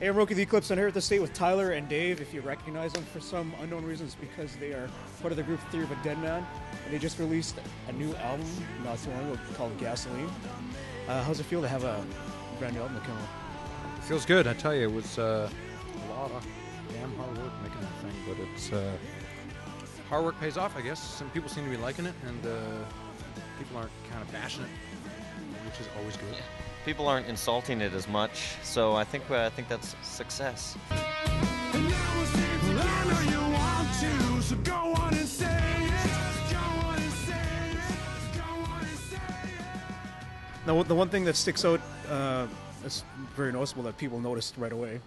Hey, I'm Roque the EClips. I'm here at the state with Tyler and Dave. If you recognize them for some unknown reasons, because they are part of the group Theory of a Deadman, and they just released a new album not too long ago called Gasoline. How's it feel to have a brand new album come out? It feels good. I tell you, it was a lot of damn hard work making that thing, but it's hard work pays off, I guess. Some people seem to be liking it, and people aren't kind of bashing it, which is always good. Yeah. People aren't insulting it as much, so I think that's success. Now, the one thing that sticks out, that's very noticeable that people noticed right away,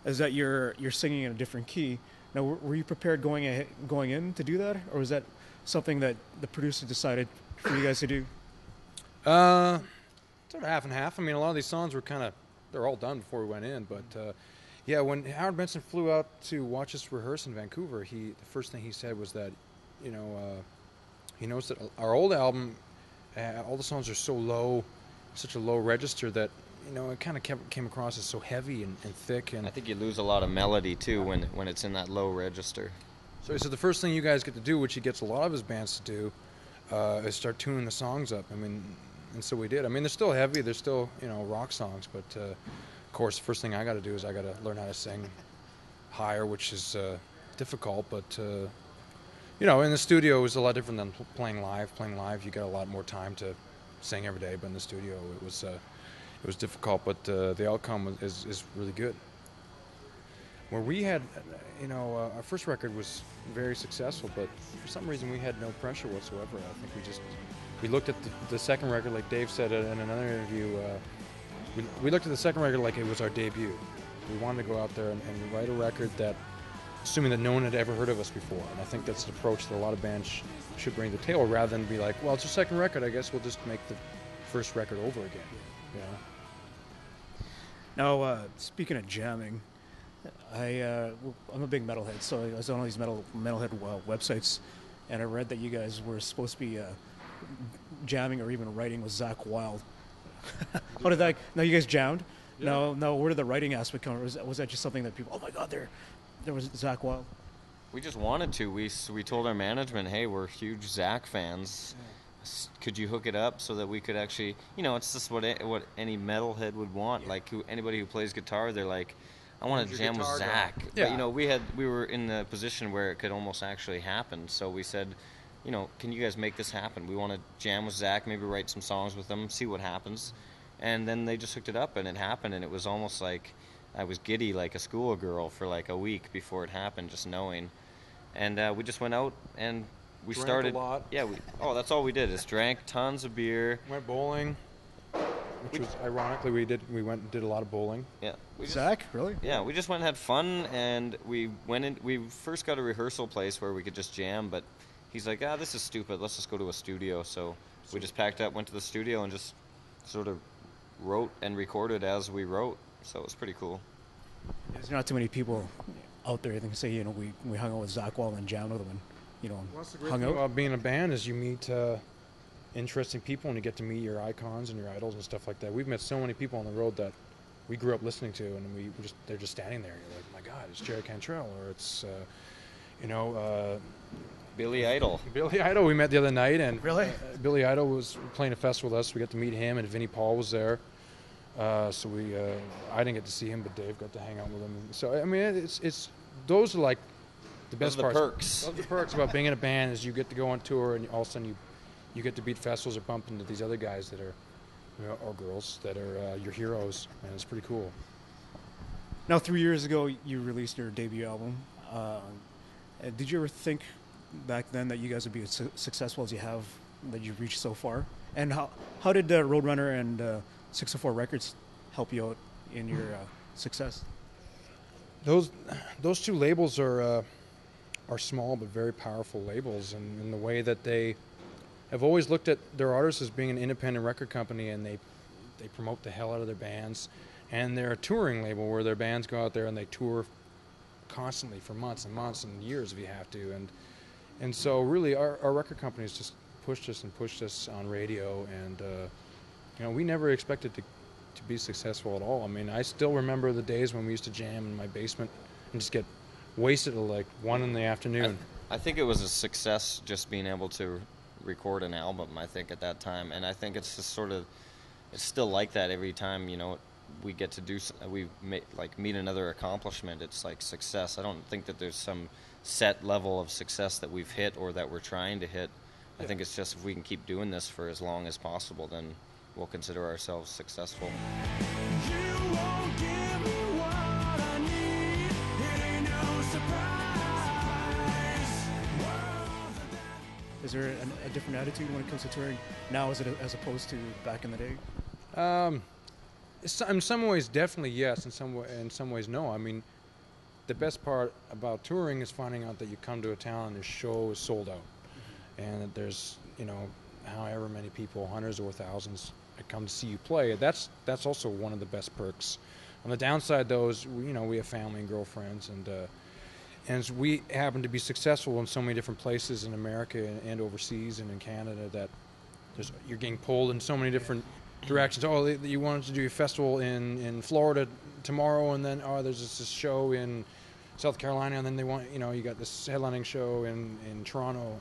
is that you're singing in a different key. Now, were you prepared going in to do that, or was that something that the producer decided for you guys to do? Sort of half and half. I mean, a lot of these songs were they're all done before we went in. But yeah, when Howard Benson flew out to watch us rehearse in Vancouver, the first thing he said was that, he noticed that our old album, all the songs are so low, such a low register that, it kind of came across as so heavy and thick. And I think you lose a lot of melody too when it's in that low register. So he said the first thing you guys get to do, which he gets a lot of his bands to do, is start tuning the songs up. And so we did. I mean, they're still heavy. They're still, rock songs. But, of course, the first thing I got to do is I got to learn how to sing higher, which is difficult. But, in the studio, it was a lot different than playing live. Playing live, you got a lot more time to sing every day. But in the studio, it was difficult. But the outcome is really good. Where we had, our first record was very successful, but for some reason we had no pressure whatsoever. I think we looked at the second record, like Dave said in another interview, we looked at the second record like it was our debut. We wanted to go out there and write a record that, assuming that no one had ever heard of us before. And I think that's an approach that a lot of bands should bring to the table, rather than be like, well, it's our second record, I guess we'll just make the first record over again. Now, speaking of jamming, I'm a big metalhead, so I was on all these metalhead websites, and I read that you guys were supposed to be jamming or even writing with Zakk Wylde. How did that? No, you guys jammed. Yeah. No. Where did the writing aspect come? Was that just something that people? Oh my God, there was Zakk Wylde. We just wanted to. We told our management, hey, we're huge Zakk fans. Yeah. Could you hook it up so that we could actually, it's just what any metalhead would want. Yeah. Like anybody who plays guitar, they're like, I want to jam with Zakk. Yeah. But we were in the position where it could almost actually happen. So we said, can you guys make this happen? We want to jam with Zakk, maybe write some songs with them, see what happens. And then they just hooked it up, and it happened. And it was almost like I was giddy like a schoolgirl for like a week before it happened, just knowing. And we just went out and we started. A lot. Yeah. That's all we did is drank tons of beer. Went bowling. Which was ironically we went and did a lot of bowling. Yeah. Zakk, really? Yeah, we just went and had fun, and we first got a rehearsal place where we could just jam, but he's like, this is stupid, let's just go to a studio. So we just packed up, went to the studio, and just sort of wrote and recorded as we wrote. So it was pretty cool. There's not too many people out there that can say, we hung out with Zakk Wylde and jammed with him, and What's the great thing about being a band is you meet interesting people, and you get to meet your icons and your idols and stuff like that. We've met so many people on the road that we grew up listening to, and they're just standing there. You're like, my God, it's Jerry Cantrell, or it's Billy Idol. Billy Idol we met the other night, and really, Billy Idol was playing a festival with us. We got to meet him, and Vinnie Paul was there. So I didn't get to see him, but Dave got to hang out with him. So I mean, it's those are like the best parts. Perks. Those are the perks about being in a band, is you get to go on tour, and all of a sudden you get to beat festivals or bump into these other guys that are, or girls that are your heroes, and it's pretty cool. Now, 3 years ago, you released your debut album. Did you ever think back then that you guys would be as successful as you have, that you've reached so far? And how did Roadrunner and 604 Records help you out in your success? Those two labels are small but very powerful labels, and in the way that they have always looked at their artists as being an independent record company, and they promote the hell out of their bands. And they're a touring label where their bands go out there and they tour constantly for months and months and years if you have to. And so really our record companies just pushed us on radio, and we never expected to be successful at all. I mean, I still remember the days when we used to jam in my basement and just get wasted till like 1 in the afternoon. I think it was a success just being able to record an album, I think, at that time. And I think it's just sort of, it's still like that every time, you know, we get to do, meet another accomplishment. It's like success. I don't think that there's some set level of success that we've hit or that we're trying to hit. I think it's just if we can keep doing this for as long as possible, then we'll consider ourselves successful. You won't give me what I need. It ain't no surprise. Is there a different attitude when it comes to touring now as opposed to back in the day? In some ways, definitely yes. In some ways, no. I mean, the best part about touring is finding out that you come to a town and the show is sold out, and that there's, you know, however many people, hundreds or thousands, that come to see you play. That's also one of the best perks. On the downside, though, is we have family and girlfriends, and we happen to be successful in so many different places in America and overseas and in Canada that you're getting pulled in so many different directions. Oh, you wanted to do a festival in Florida tomorrow, and then there's this show in South Carolina, and then they want, you got this headlining show in Toronto,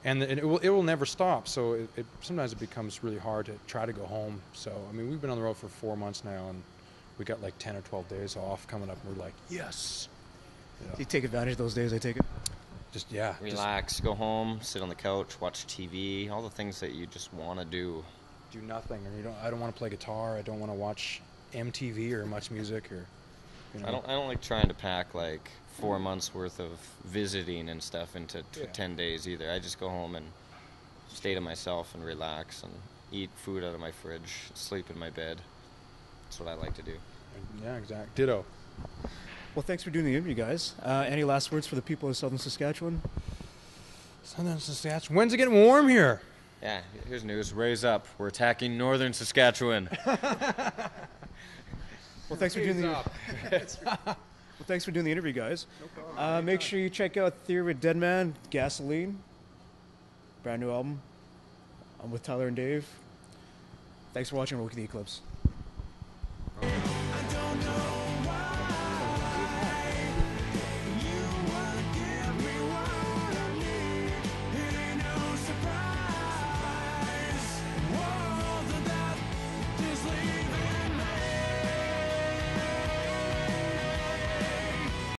and it will never stop. So it sometimes it becomes really hard to try to go home. So I mean, we've been on the road for 4 months now, and we got like 10 or 12 days off coming up, and we're like, yes. Do you take advantage of those days? I take it. Just yeah. Relax, go home, sit on the couch, watch TV, all the things that you just want to do. Do nothing, or I don't want to play guitar. I don't want to watch MTV or much music, or I don't like trying to pack like 4 months worth of visiting and stuff into 10 days either. I just go home and stay to myself and relax and eat food out of my fridge, sleep in my bed. That's what I like to do. Yeah, exactly. Ditto. Well, thanks for doing the interview, guys. Any last words for the people of Southern Saskatchewan? Southern Saskatchewan. When's it getting warm here? Yeah, here's news. Raise up. We're attacking northern Saskatchewan. Well, thanks for doing the interview, guys. No problem. Make sure you check out Theory with Deadman, Gasoline, brand new album. I'm with Tyler and Dave. Thanks for watching Roque the EClips.